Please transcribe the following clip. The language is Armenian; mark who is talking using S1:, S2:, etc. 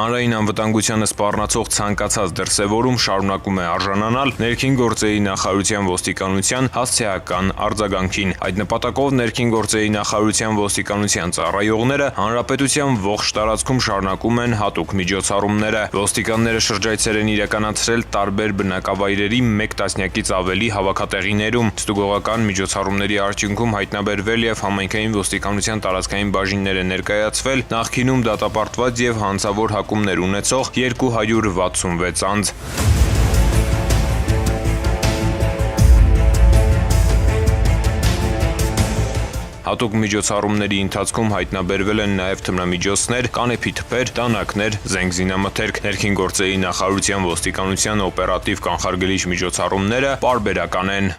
S1: Հանրային անվտանգությանը սպառնացող ցանկացած դրսևորում շարունակում է արժանանալ ներքին գործերի նախարարության ոստիկանության հասցեական արձագանքին։ Այդ նպատակով ներքին գործերի նախարարության ոստիկանության ծառայողները հանրապետության ողջ տարածքում շարունակում են հատուկ միջոցառումները։ Ոստիկանները շրջայցեր են իրականացրել տարբեր բնակավայրերի 1 տասնյակից ավելի հավաքատեղիներում։ Ստուգողական միջոցառումների արդյունքում հայտնաբերվել եւ համայնքային ոստիկանության տարածքային բաժիններ է ներկայացվել նախկինում դատապարտված եւ հանցավոր հակումներ ունեցող 266 անձ։ Հատուկ միջոցառումների ընթացքում հայտնաբերվել են նաև թմրամիջոցներ, կանեփի թփեր, տանակներ, զենք զինամթերք։ Ներքին գործերի նախարարության ոստիկանության օպերատիվ կանխարգելիչ միջոցառումները պարբերական են։